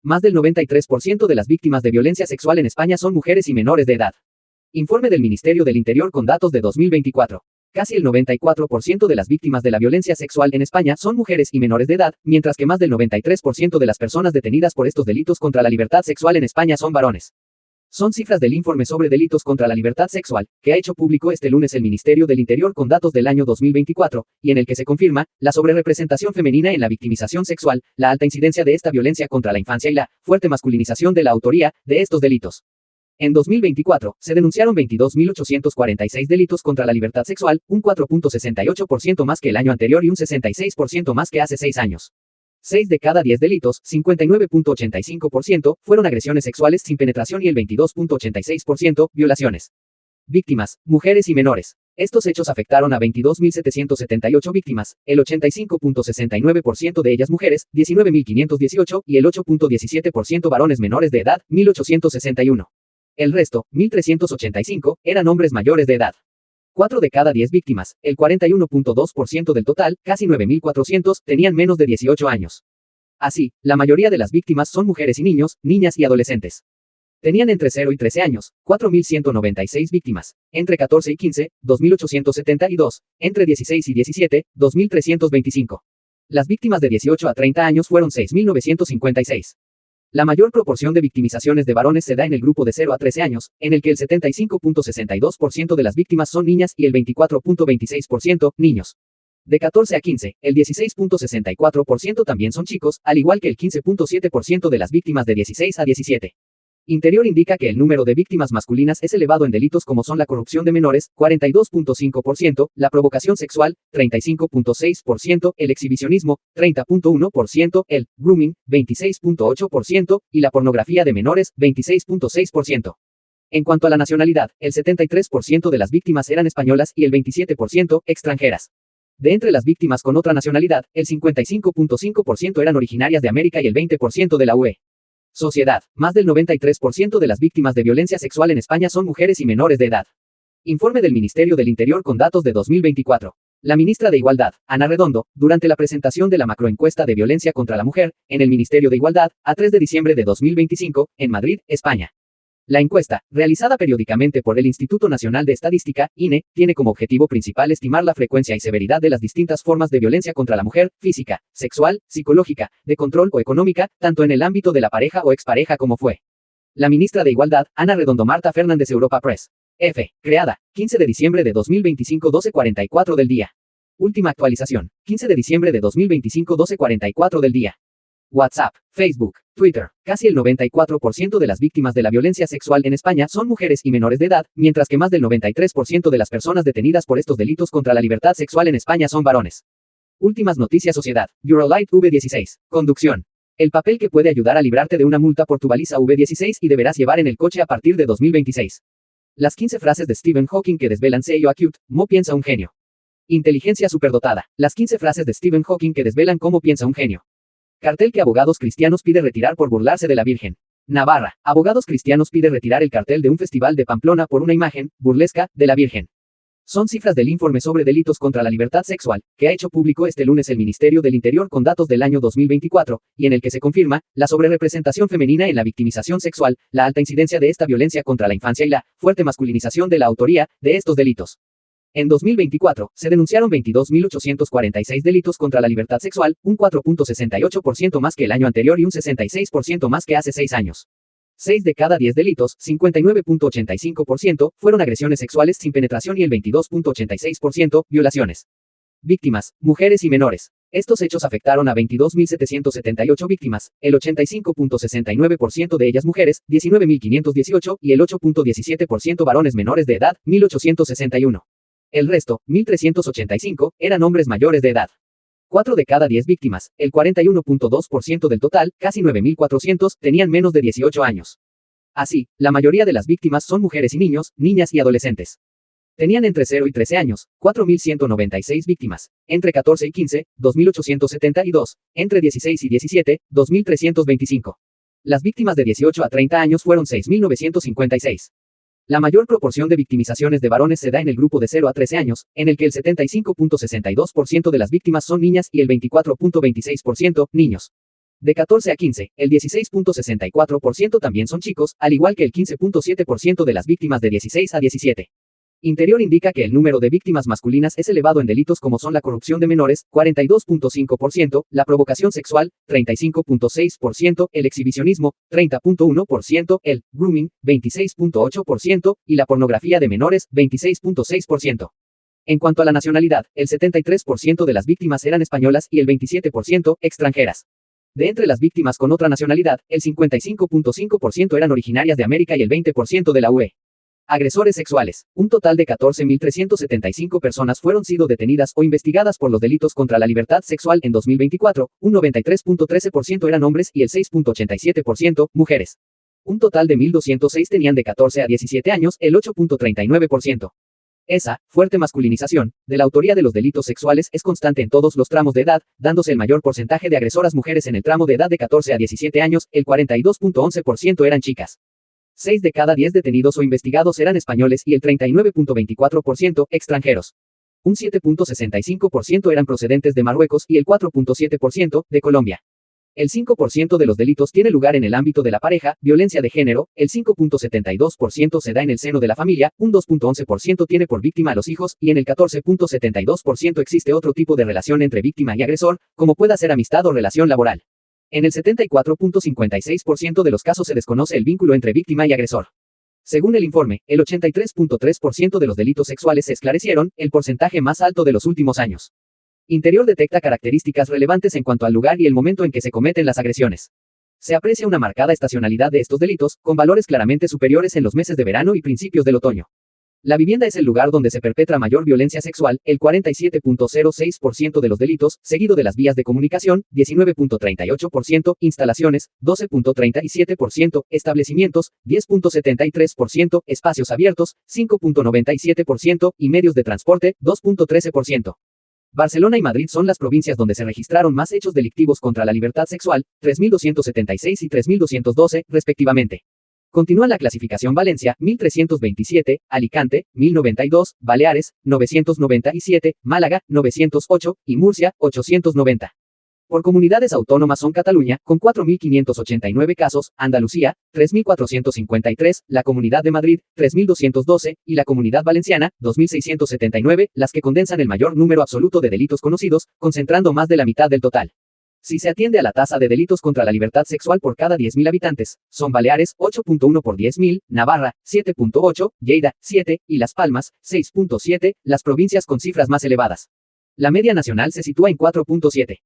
Más del 93% de las víctimas de violencia sexual en España son mujeres y menores de edad. Informe del Ministerio del Interior con datos de 2024. Casi el 94% de las víctimas de la violencia sexual en España son mujeres y menores de edad, mientras que más del 93% de las personas detenidas por estos delitos contra la libertad sexual en España son varones. Son cifras del informe sobre delitos contra la libertad sexual, que ha hecho público este lunes el Ministerio del Interior con datos del año 2024, y en el que se confirma la sobrerepresentación femenina en la victimización sexual, la alta incidencia de esta violencia contra la infancia y la fuerte masculinización de la autoría de estos delitos. En 2024, se denunciaron 22.846 delitos contra la libertad sexual, un 4.68% más que el año anterior y un 66% más que hace 6 años. 6 de cada 10 delitos, 59.85%, fueron agresiones sexuales sin penetración y el 22.86%, violaciones. Víctimas, mujeres y menores. Estos hechos afectaron a 22.778 víctimas, el 85.69% de ellas mujeres, 19.518, y el 8.17% varones menores de edad, 1.861. El resto, 1.385, eran hombres mayores de edad. 4 de cada 10 víctimas, el 41.2% del total, casi 9.400, tenían menos de 18 años. Así, la mayoría de las víctimas son mujeres y niños, niñas y adolescentes. Tenían entre 0 y 13 años, 4.196 víctimas, entre 14 y 15, 2.872, entre 16 y 17, 2.325. Las víctimas de 18 a 30 años fueron 6.956. La mayor proporción de victimizaciones de varones se da en el grupo de 0 a 13 años, en el que el 75.62% de las víctimas son niñas y el 24.26% niños. De 14 a 15, el 16.64% también son chicos, al igual que el 15.7% de las víctimas de 16 a 17. Interior indica que el número de víctimas masculinas es elevado en delitos como son la corrupción de menores, 42.5%, la provocación sexual, 35.6%, el exhibicionismo, 30.1%, el grooming, 26.8%, y la pornografía de menores, 26.6%. En cuanto a la nacionalidad, el 73% de las víctimas eran españolas y el 27% extranjeras. De entre las víctimas con otra nacionalidad, el 55.5% eran originarias de América y el 20% de la UE. Sociedad. Más del 93% de las víctimas de violencia sexual en España son mujeres y menores de edad. Informe del Ministerio del Interior con datos de 2024. La ministra de Igualdad, Ana Redondo, durante la presentación de la macroencuesta de violencia contra la mujer, en el Ministerio de Igualdad, a 3 de diciembre de 2025, en Madrid, España. La encuesta, realizada periódicamente por el Instituto Nacional de Estadística, INE, tiene como objetivo principal estimar la frecuencia y severidad de las distintas formas de violencia contra la mujer, física, sexual, psicológica, de control o económica, tanto en el ámbito de la pareja o expareja como fue. La ministra de Igualdad, Ana Redondo Marta Fernández Europa Press. F. Creada, 15 de diciembre de 2025 12:44 del día. Última actualización, 15 de diciembre de 2025 12:44 del día. WhatsApp, Facebook, Twitter. Casi el 94% de las víctimas de la violencia sexual en España son mujeres y menores de edad, mientras que más del 93% de las personas detenidas por estos delitos contra la libertad sexual en España son varones. Últimas noticias sociedad. Eurolight V16. Conducción. El papel que puede ayudar a librarte de una multa por tu baliza V16 y deberás llevar en el coche a partir de 2026. Las 15 frases de Stephen Hawking que desvelan CEO Acute, Mo piensa un genio. Inteligencia superdotada. Las 15 frases de Stephen Hawking que desvelan cómo piensa un genio. Cartel que abogados cristianos pide retirar por burlarse de la Virgen. Navarra. Abogados cristianos pide retirar el cartel de un festival de Pamplona por una imagen, burlesca, de la Virgen. Son cifras del informe sobre delitos contra la libertad sexual, que ha hecho público este lunes el Ministerio del Interior con datos del año 2024, y en el que se confirma la sobrerepresentación femenina en la victimización sexual, la alta incidencia de esta violencia contra la infancia y la fuerte masculinización de la autoría de estos delitos. En 2024, se denunciaron 22.846 delitos contra la libertad sexual, un 4.68% más que el año anterior y un 66% más que hace 6 años. 6 de cada 10 delitos, 59.85%, fueron agresiones sexuales sin penetración y el 22.86%, violaciones. Víctimas, mujeres y menores. Estos hechos afectaron a 22.778 víctimas, el 85.69% de ellas mujeres, 19.518, y el 8.17% varones menores de edad, 1.861. El resto, 1.385, eran hombres mayores de edad. 4 de cada 10 víctimas, el 41.2% del total, casi 9.400, tenían menos de 18 años. Así, la mayoría de las víctimas son mujeres y niños, niñas y adolescentes. Tenían entre 0 y 13 años, 4.196 víctimas, entre 14 y 15, 2.872, entre 16 y 17, 2.325. Las víctimas de 18 a 30 años fueron 6.956. La mayor proporción de victimizaciones de varones se da en el grupo de 0 a 13 años, en el que el 75.62% de las víctimas son niñas y el 24.26% niños. De 14 a 15, el 16.64% también son chicos, al igual que el 15.7% de las víctimas de 16 a 17. Interior indica que el número de víctimas masculinas es elevado en delitos como son la corrupción de menores, 42.5%, la provocación sexual, 35.6%, el exhibicionismo, 30.1%, el grooming, 26.8%, y la pornografía de menores, 26.6%. En cuanto a la nacionalidad, el 73% de las víctimas eran españolas y el 27% extranjeras. De entre las víctimas con otra nacionalidad, el 55.5% eran originarias de América y el 20% de la UE. Agresores sexuales. Un total de 14.375 personas fueron sido detenidas o investigadas por los delitos contra la libertad sexual en 2024, un 93.13% eran hombres y el 6.87% mujeres. Un total de 1.206 tenían de 14 a 17 años, el 8.39%. Esa fuerte masculinización de la autoría de los delitos sexuales es constante en todos los tramos de edad, dándose el mayor porcentaje de agresoras mujeres en el tramo de edad de 14 a 17 años, el 42.11% eran chicas. 6 de cada 10 detenidos o investigados eran españoles y el 39.24% extranjeros. Un 7.65% eran procedentes de Marruecos y el 4.7% de Colombia. El 5% de los delitos tiene lugar en el ámbito de la pareja, violencia de género, el 5.72% se da en el seno de la familia, un 2.11% tiene por víctima a los hijos, y en el 14.72% existe otro tipo de relación entre víctima y agresor, como pueda ser amistad o relación laboral. En el 74.56% de los casos se desconoce el vínculo entre víctima y agresor. Según el informe, el 83.3% de los delitos sexuales se esclarecieron, el porcentaje más alto de los últimos años. Interior detecta características relevantes en cuanto al lugar y el momento en que se cometen las agresiones. Se aprecia una marcada estacionalidad de estos delitos, con valores claramente superiores en los meses de verano y principios del otoño. La vivienda es el lugar donde se perpetra mayor violencia sexual, el 47.06% de los delitos, seguido de las vías de comunicación, 19.38%, instalaciones, 12.37%, establecimientos, 10.73%, espacios abiertos, 5.97%, y medios de transporte, 2.13%. Barcelona y Madrid son las provincias donde se registraron más hechos delictivos contra la libertad sexual, 3.276 y 3.212, respectivamente. Continúa la clasificación Valencia, 1327, Alicante, 1092, Baleares, 997, Málaga, 908, y Murcia, 890. Por comunidades autónomas son Cataluña, con 4.589 casos, Andalucía, 3.453, la Comunidad de Madrid, 3.212, y la Comunidad Valenciana, 2.679, las que condensan el mayor número absoluto de delitos conocidos, concentrando más de la mitad del total. Si se atiende a la tasa de delitos contra la libertad sexual por cada 10.000 habitantes, son Baleares, 8.1 por 10.000, Navarra, 7.8, Lleida, 7, y Las Palmas, 6.7, las provincias con cifras más elevadas. La media nacional se sitúa en 4.7.